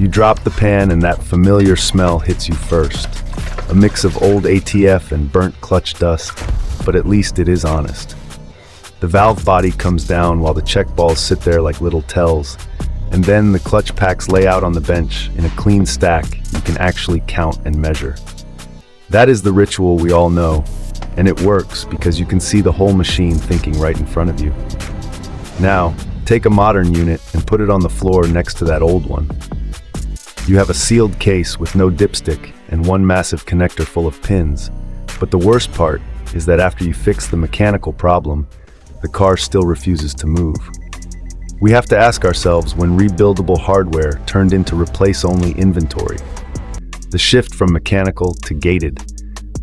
You drop the pan and that familiar smell hits you first. A mix of old ATF and burnt clutch dust, but at least it is honest. The valve body comes down while the check balls sit there like little tells, and then the clutch packs lay out on the bench in a clean stack you can actually count and measure. That is the ritual we all know, and it works because you can see the whole machine thinking right in front of you. Now, take a modern unit and put it on the floor next to that old one. You have a sealed case with no dipstick and one massive connector full of pins, but the worst part is that after you fix the mechanical problem, the car still refuses to move. We have to ask ourselves when rebuildable hardware turned into replace-only inventory. The shift from mechanical to gated.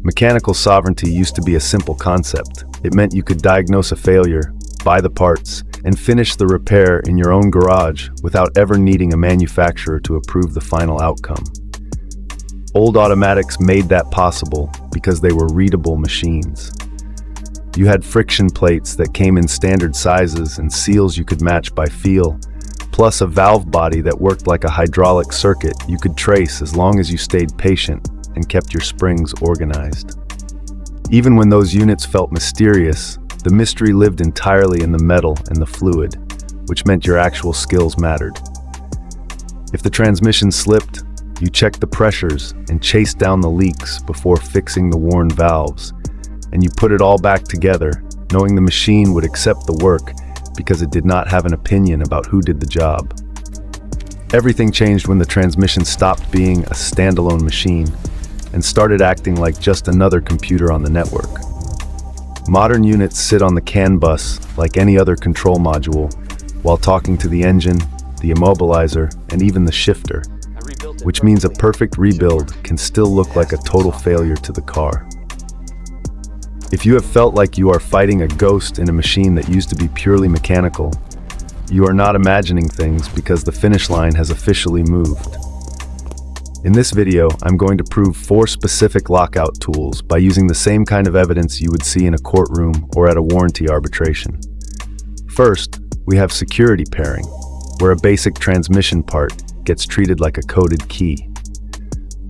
Mechanical sovereignty used to be a simple concept. It meant you could diagnose a failure, buy the parts, and finish the repair in your own garage without ever needing a manufacturer to approve the final outcome. Old automatics made that possible because they were readable machines. You had friction plates that came in standard sizes and seals you could match by feel, plus a valve body that worked like a hydraulic circuit you could trace as long as you stayed patient and kept your springs organized. Even when those units felt mysterious, the mystery lived entirely in the metal and the fluid, which meant your actual skills mattered. If the transmission slipped, you checked the pressures and chased down the leaks before fixing the worn valves, and you put it all back together, knowing the machine would accept the work because it did not have an opinion about who did the job. Everything changed when the transmission stopped being a standalone machine and started acting like just another computer on the network. Modern units sit on the CAN bus like any other control module while talking to the engine, the immobilizer, and even the shifter, which means a perfect rebuild can still look like a total failure to the car. If you have felt like you are fighting a ghost in a machine that used to be purely mechanical, you are not imagining things because the finish line has officially moved. In this video, I'm going to prove 4 specific lockout tools by using the same kind of evidence you would see in a courtroom or at a warranty arbitration. First, we have security pairing, where a basic transmission part gets treated like a coded key.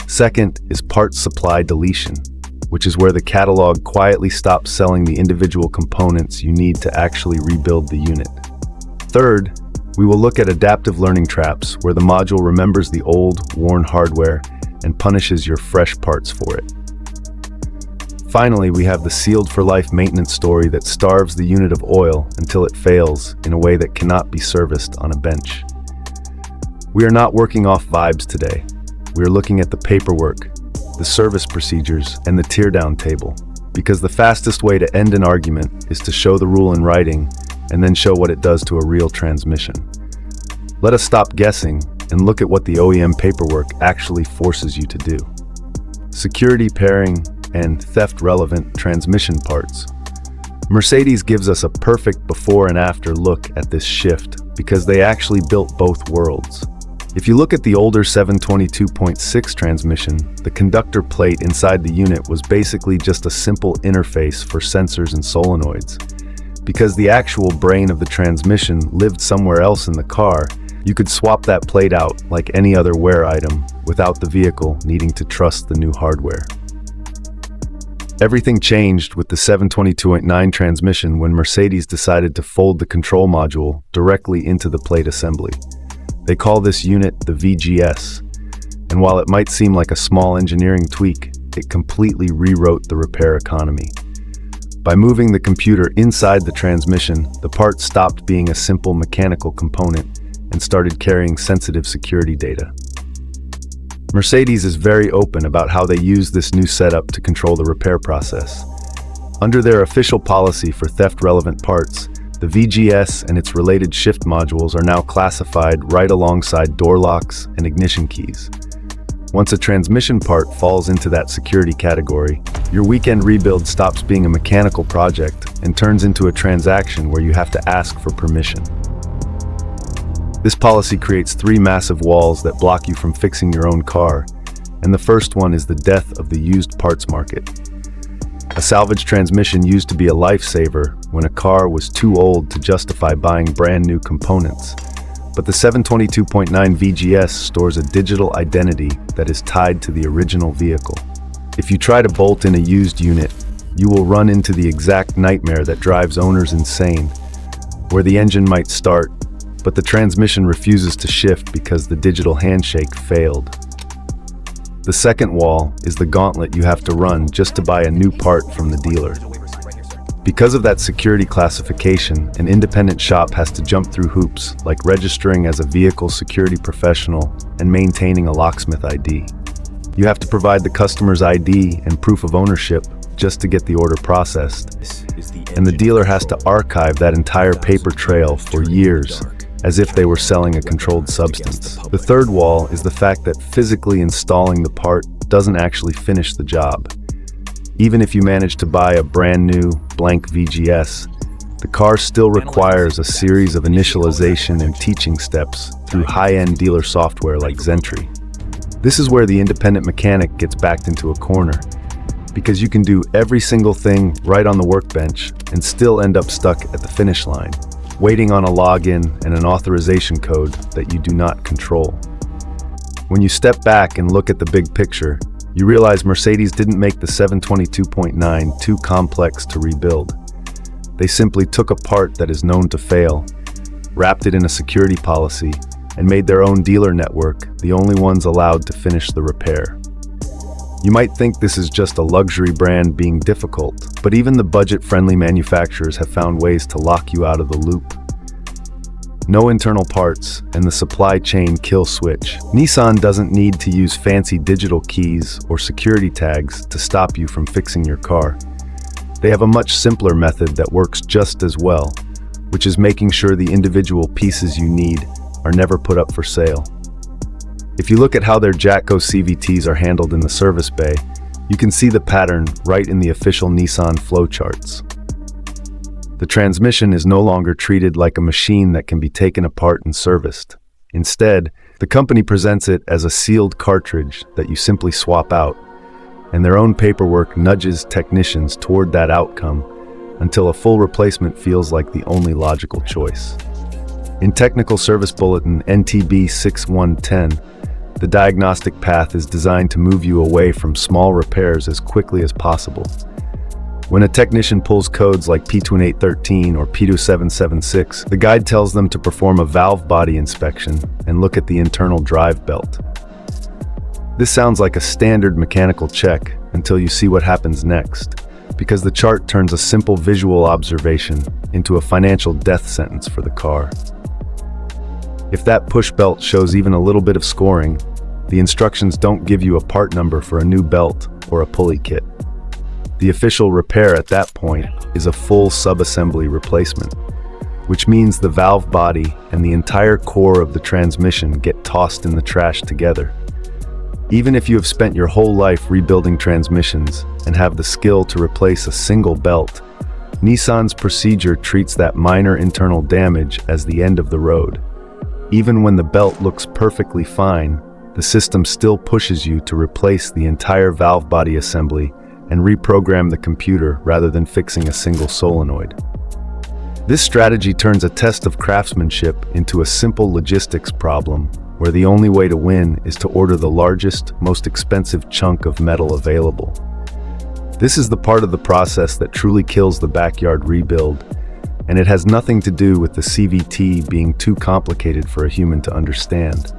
Second is part supply deletion, which is where the catalog quietly stops selling the individual components you need to actually rebuild the unit. Third, we will look at adaptive learning traps, where the module remembers the old, worn hardware and punishes your fresh parts for it. Finally, we have the sealed-for-life maintenance story that starves the unit of oil until it fails in a way that cannot be serviced on a bench. We are not working off vibes today. We are looking at the paperwork, the service procedures, and the teardown table, because the fastest way to end an argument is to show the rule in writing and then show what it does to a real transmission. Let us stop guessing and look at what the OEM paperwork actually forces you to do. Security pairing and theft-relevant transmission parts. Mercedes gives us a perfect before and after look at this shift because they actually built both worlds. If you look at the older 722.6 transmission, the conductor plate inside the unit was basically just a simple interface for sensors and solenoids. Because the actual brain of the transmission lived somewhere else in the car, you could swap that plate out like any other wear item without the vehicle needing to trust the new hardware. Everything changed with the 722.9 transmission when Mercedes decided to fold the control module directly into the plate assembly. They call this unit the VGS, and while it might seem like a small engineering tweak, it completely rewrote the repair economy. By moving the computer inside the transmission, the part stopped being a simple mechanical component and started carrying sensitive security data. Mercedes is very open about how they use this new setup to control the repair process. Under their official policy for theft-relevant parts, the VGS and its related shift modules are now classified right alongside door locks and ignition keys. Once a transmission part falls into that security category, your weekend rebuild stops being a mechanical project and turns into a transaction where you have to ask for permission. This policy creates 3 massive walls that block you from fixing your own car, and the first one is the death of the used parts market. A salvage transmission used to be a lifesaver when a car was too old to justify buying brand new components. But the 722.9 VGS stores a digital identity that is tied to the original vehicle. If you try to bolt in a used unit, you will run into the exact nightmare that drives owners insane, where the engine might start, but the transmission refuses to shift because the digital handshake failed. The second wall is the gauntlet you have to run just to buy a new part from the dealer. Because of that security classification, an independent shop has to jump through hoops like registering as a vehicle security professional and maintaining a locksmith ID. You have to provide the customer's ID and proof of ownership just to get the order processed. And the dealer has to archive that entire paper trail for years, as if they were selling a controlled substance. The third wall is the fact that physically installing the part doesn't actually finish the job. Even if you manage to buy a brand new, blank VGS, the car still requires a series of initialization and teaching steps through high-end dealer software like Zentry. This is where the independent mechanic gets backed into a corner, because you can do every single thing right on the workbench and still end up stuck at the finish line, waiting on a login and an authorization code that you do not control. When you step back and look at the big picture, you realize Mercedes didn't make the 722.9 too complex to rebuild. They simply took a part that is known to fail, wrapped it in a security policy, and made their own dealer network the only ones allowed to finish the repair. You might think this is just a luxury brand being difficult, but even the budget-friendly manufacturers have found ways to lock you out of the loop. No internal parts, and the supply chain kill switch. Nissan doesn't need to use fancy digital keys or security tags to stop you from fixing your car. They have a much simpler method that works just as well, which is making sure the individual pieces you need are never put up for sale. If you look at how their Jatco CVTs are handled in the service bay, you can see the pattern right in the official Nissan flowcharts. The transmission is no longer treated like a machine that can be taken apart and serviced. Instead, the company presents it as a sealed cartridge that you simply swap out, and their own paperwork nudges technicians toward that outcome until a full replacement feels like the only logical choice. In Technical Service Bulletin NTB 6110, the diagnostic path is designed to move you away from small repairs as quickly as possible. When a technician pulls codes like P2813 or P2776, the guide tells them to perform a valve body inspection and look at the internal drive belt. This sounds like a standard mechanical check until you see what happens next, because the chart turns a simple visual observation into a financial death sentence for the car. If that push belt shows even a little bit of scoring, the instructions don't give you a part number for a new belt or a pulley kit. The official repair at that point is a full sub-assembly replacement, which means the valve body and the entire core of the transmission get tossed in the trash together. Even if you have spent your whole life rebuilding transmissions and have the skill to replace a single belt, Nissan's procedure treats that minor internal damage as the end of the road. Even when the belt looks perfectly fine, the system still pushes you to replace the entire valve body assembly and reprogram the computer rather than fixing a single solenoid. This strategy turns a test of craftsmanship into a simple logistics problem where the only way to win is to order the largest, most expensive chunk of metal available. This is the part of the process that truly kills the backyard rebuild, and it has nothing to do with the CVT being too complicated for a human to understand.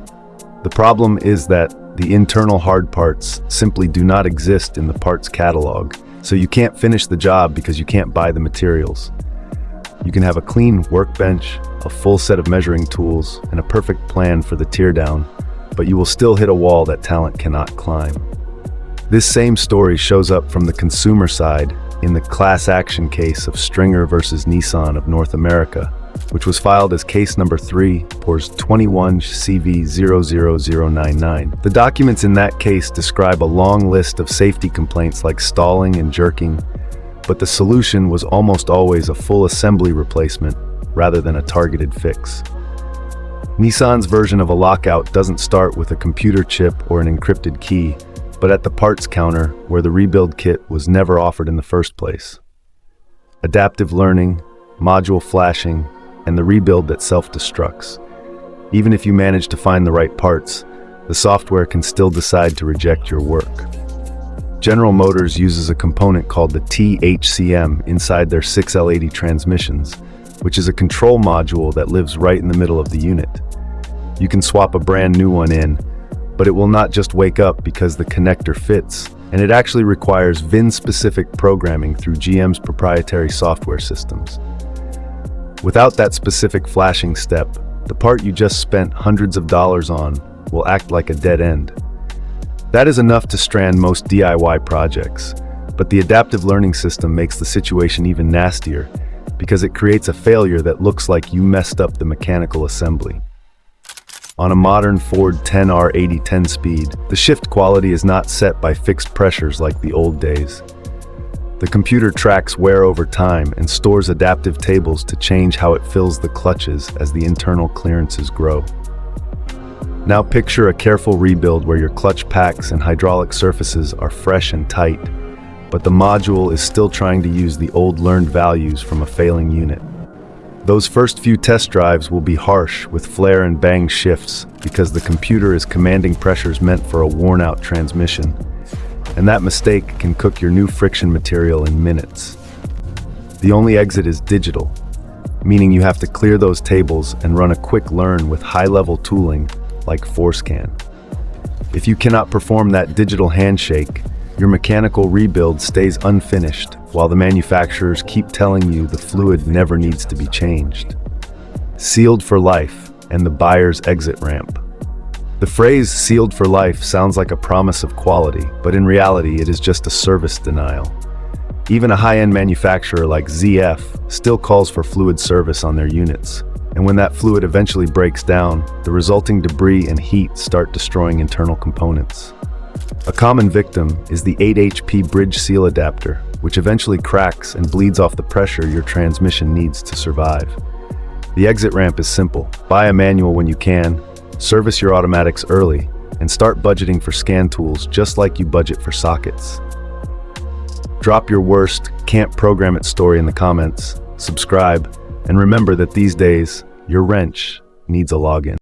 The problem is that the internal hard parts simply do not exist in the parts catalog, so you can't finish the job because you can't buy the materials. You can have a clean workbench, a full set of measuring tools, and a perfect plan for the teardown, but you will still hit a wall that talent cannot climb. This same story shows up from the consumer side in the class action case of Stringer versus Nissan of North America, which was filed as case number 3, PORS 21 CV00099. The documents in that case describe a long list of safety complaints like stalling and jerking, but the solution was almost always a full assembly replacement rather than a targeted fix. Nissan's version of a lockout doesn't start with a computer chip or an encrypted key, but at the parts counter where the rebuild kit was never offered in the first place. Adaptive learning, module flashing, and the rebuild that self-destructs. Even if you manage to find the right parts, the software can still decide to reject your work. General Motors uses a component called the THCM inside their 6L80 transmissions, which is a control module that lives right in the middle of the unit. You can swap a brand new one in, but it will not just wake up because the connector fits, and it actually requires VIN-specific programming through GM's proprietary software systems. Without that specific flashing step, the part you just spent hundreds of dollars on will act like a dead end. That is enough to strand most DIY projects, but the adaptive learning system makes the situation even nastier because it creates a failure that looks like you messed up the mechanical assembly. On a modern Ford 10R 80/10 speed, the shift quality is not set by fixed pressures like the old days. The computer tracks wear over time and stores adaptive tables to change how it fills the clutches as the internal clearances grow. Now picture a careful rebuild where your clutch packs and hydraulic surfaces are fresh and tight, but the module is still trying to use the old learned values from a failing unit. Those first few test drives will be harsh with flare and bang shifts because the computer is commanding pressures meant for a worn-out transmission, and that mistake can cook your new friction material in minutes. The only exit is digital, meaning you have to clear those tables and run a quick learn with high-level tooling like ForceScan. If you cannot perform that digital handshake, your mechanical rebuild stays unfinished while the manufacturers keep telling you the fluid never needs to be changed. Sealed for life and the buyer's exit ramp. The phrase sealed for life sounds like a promise of quality, but in reality it is just a service denial. Even a high-end manufacturer like ZF still calls for fluid service on their units. And when that fluid eventually breaks down, the resulting debris and heat start destroying internal components. A common victim is the 8HP bridge seal adapter, which eventually cracks and bleeds off the pressure your transmission needs to survive. The exit ramp is simple. Buy a manual when you can, service your automatics early, and start budgeting for scan tools just like you budget for sockets. Drop your worst, can't program it story in the comments, subscribe, and remember that these days, your wrench needs a login.